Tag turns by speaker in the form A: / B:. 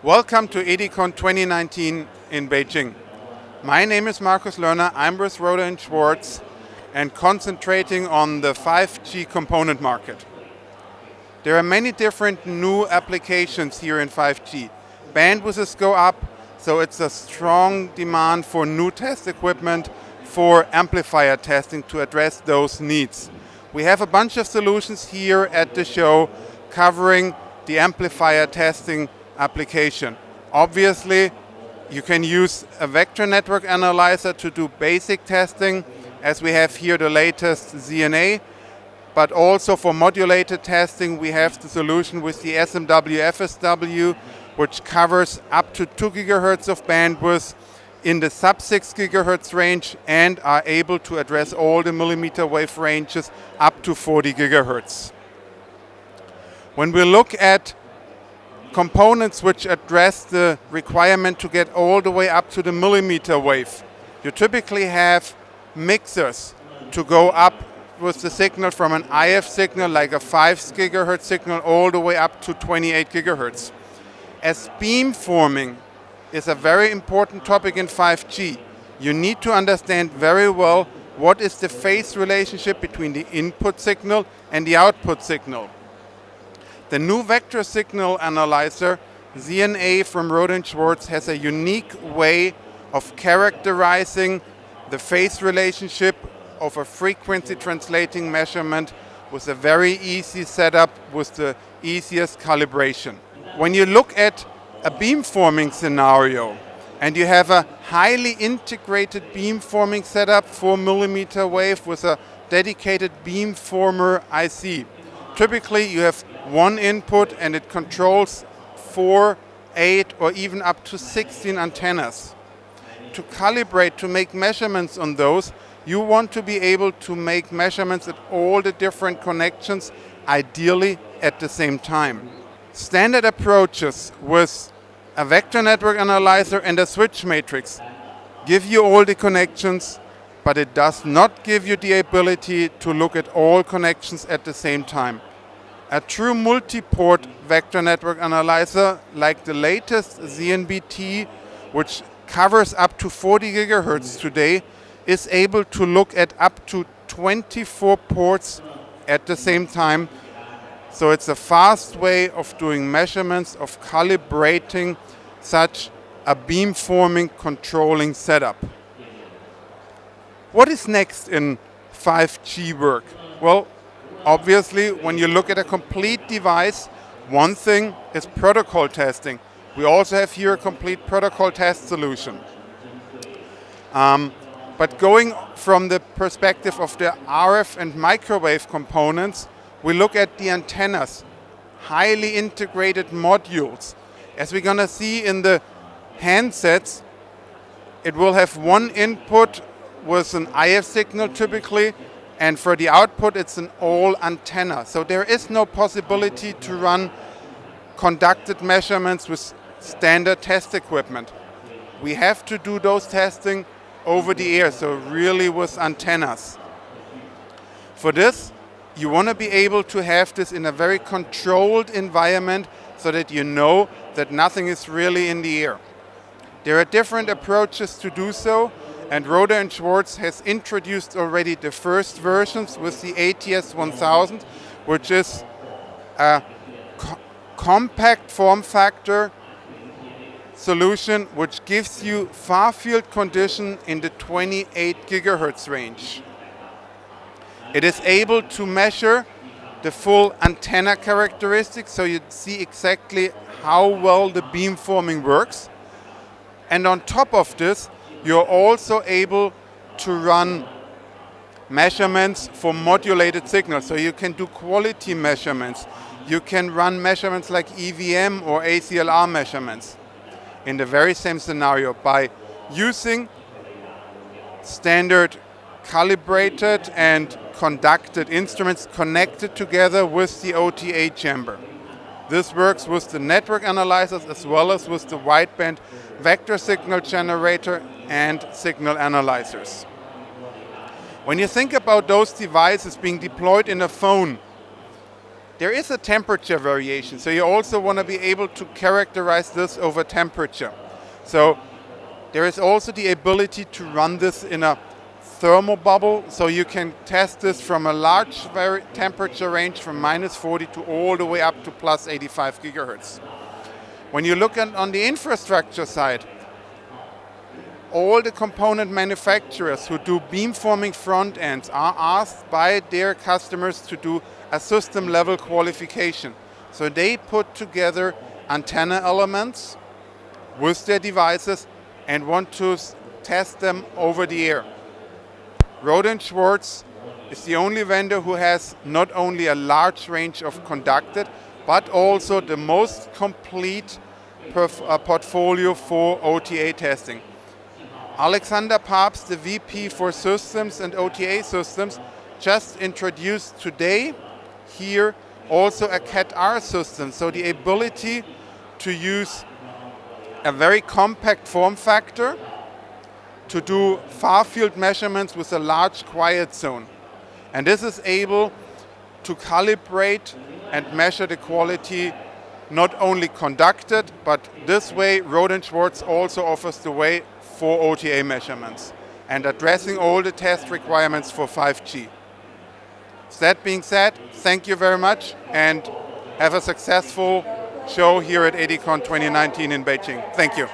A: Welcome to EDI CON 2019 in Beijing. My name is Markus Lerner. I'm with Rohde & Schwarz and concentrating on the 5G component market. There are many different new applications here in 5G. Bandwidths go up, so it's a strong demand for new test equipment for amplifier testing to address those needs. We have a bunch of solutions here at the show covering the amplifier testing application. Obviously, you can use a vector network analyzer to do basic testing, as we have here the latest ZNA, but also for modulated testing we have the solution with the SMW FSW, which covers up to 2 GHz of bandwidth in the sub 6 GHz range and are able to address all the millimeter wave ranges up to 40 GHz. When we look at components which address the requirement to get all the way up to the millimeter wave, you typically have mixers to go up with the signal from an IF signal like a 5 GHz signal all the way up to 28 GHz. As beamforming is a very important topic in 5G, you need to understand very well what is the phase relationship between the input signal and the output signal. The new vector signal analyzer, ZNA from Rohde & Schwarz, has a unique way of characterizing the phase relationship of a frequency translating measurement with a very easy setup with the easiest calibration. When you look at a beamforming scenario and you have a highly integrated beamforming setup for millimeter wave with a dedicated beamformer IC, typically you have one input and it controls 4, 8 or even up to 16 antennas. To calibrate, to make measurements on those, you want to be able to make measurements at all the different connections, ideally at the same time. Standard approaches with a vector network analyzer and a switch matrix give you all the connections, but it does not give you the ability to look at all connections at the same time. A true multi-port vector network analyzer like the latest ZNBT, which covers up to 40 GHz today, is able to look at up to 24 ports at the same time. So it's a fast way of doing measurements, of calibrating such a beamforming controlling setup. What is next in 5G work? Well, obviously, when you look at a complete device, one thing is protocol testing. We also have here a complete protocol test solution. But going from the perspective of the RF and microwave components, we look at the antennas, highly integrated modules. As we're going to see in the handsets, it will have one input with an IF signal typically, and for the output it's an all antenna. So there is no possibility to run conducted measurements with standard test equipment. We have to do those testing over the air, so really with antennas. For this, you want to be able to have this in a very controlled environment so that you know that nothing is really in the air. There are different approaches to do so, and Rohde & Schwarz has introduced already the first versions with the ATS 1000, which is a compact form factor solution which gives you far field condition in the 28 GHz range. It is able to measure the full antenna characteristics, so you see exactly how well the beamforming works. And on top of this, you're also able to run measurements for modulated signals. So you can do quality measurements. You can run measurements like EVM or ACLR measurements in the very same scenario by using standard calibrated and conducted instruments connected together with the OTA chamber. This works with the network analyzers as well as with the wideband vector signal generator and signal analyzers. When you think about those devices being deployed in a phone, there is a temperature variation. So you also want to be able to characterize this over temperature. So there is also the ability to run this in a thermobubble, so you can test this from a large temperature range from -40 to all the way up to plus 85 gigahertz. When you look on the infrastructure side, all the component manufacturers who do beamforming front ends are asked by their customers to do a system level qualification. So they put together antenna elements with their devices and want to test them over the air. Rohde & Schwarz is the only vendor who has not only a large range of conducted, but also the most complete portfolio for OTA testing. Alexander Papst, the VP for Systems and OTA Systems, just introduced today here also a CAT-R system, so the ability to use a very compact form factor to do far field measurements with a large quiet zone. And this is able to calibrate and measure the quality not only conducted, but this way Rohde & Schwarz also offers the way for OTA measurements and addressing all the test requirements for 5G. That being said, thank you very much and have a successful show here at EDI CON 2019 in Beijing. Thank you.